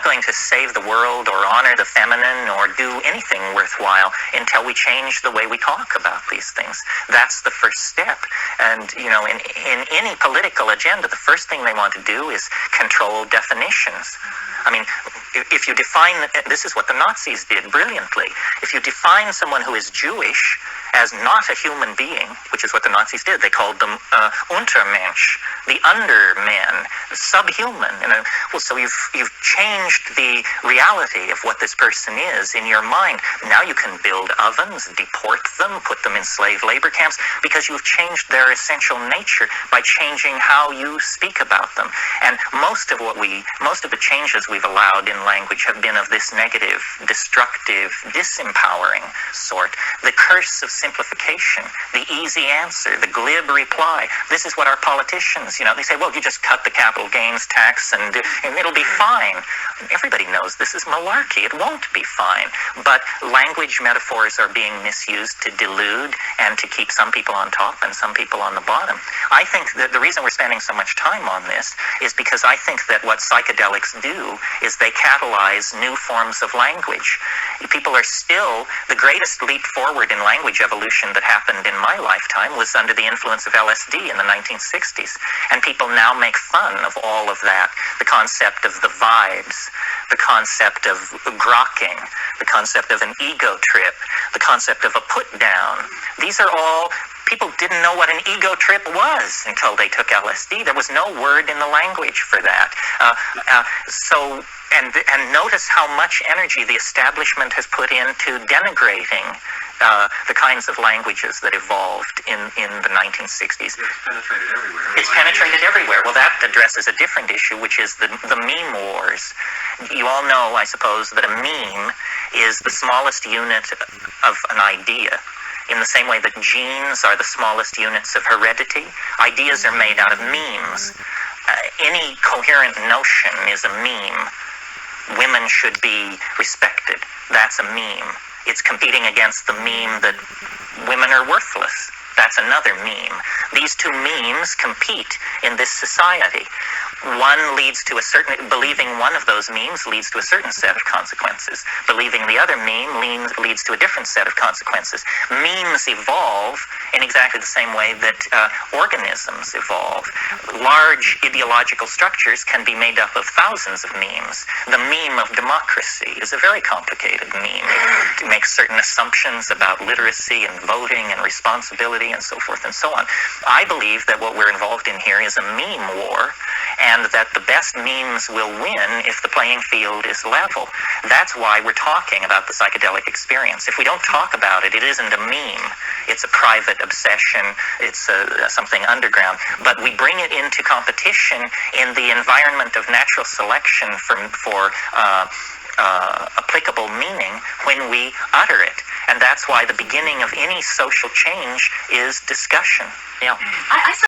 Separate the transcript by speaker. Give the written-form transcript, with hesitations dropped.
Speaker 1: not going to save the world or honor the feminine or do anything worthwhile until we change the way we talk about these things. That's the first step. And, in any political agenda, the first thing they want to do is control definitions. I mean, if you define, this is what the Nazis did brilliantly. If you define someone who is Jewish as not a human being, which is what the Nazis did, they called them Untermensch, the undermen, subhuman. So you've changed the reality of what this person is in your mind. Now you can build ovens, deport them, put them in slave labor camps, because you've changed their essential nature by changing how you speak about them. And most of the changes we've allowed in language have been of this negative, destructive, disempowering sort. The curse of simplification, the easy answer, the glib reply. This is what our politicians, they say, well, you just cut the capital gains tax and it'll be fine. Everybody knows this is malarkey. It won't be fine. But language metaphors are being misused to delude and to keep some people on top and some people on the bottom. I think that the reason we're spending so much time on this is because I think that what psychedelics do is they catalyze new forms of language. People are still, the greatest leap forward in language evolution that happened in my lifetime was under the influence of LSD in the 1960s. And people now make fun of all of that. The concept of the vibes, the concept of grokking, the concept of an ego trip, the concept of a put down. These are all, people didn't know what an ego trip was until they took LSD. There was no word in the language for that. And notice how much energy the establishment has put into denigrating the kinds of languages that evolved in the 1960s.
Speaker 2: It's penetrated everywhere.
Speaker 1: It's penetrated everywhere. Well, that addresses a different issue, which is the meme wars. You all know, I suppose, that a meme is the smallest unit of an idea. In the same way that genes are the smallest units of heredity, ideas are made out of memes. Any coherent notion is a meme. Women should be respected. That's a meme. It's competing against the meme that women are worthless. That's another meme. These two memes compete in this society. One leads to believing one of those memes leads to a certain set of consequences. Believing the other meme leads to a different set of consequences. Memes evolve in exactly the same way that organisms evolve. Large ideological structures can be made up of thousands of memes. The meme of democracy is a very complicated meme. It makes certain assumptions about literacy and voting and responsibility and so forth and so on. I believe that what we're involved in here is a meme war, and that the best memes will win if the playing field is level. That's why we're talking about the psychedelic experience. If we don't talk about it, it isn't a meme. It's a private obsession. It's something underground. But we bring it into competition in the environment of natural selection for applicable meaning when we utter it. And that's why the beginning of any social change is discussion. Yeah.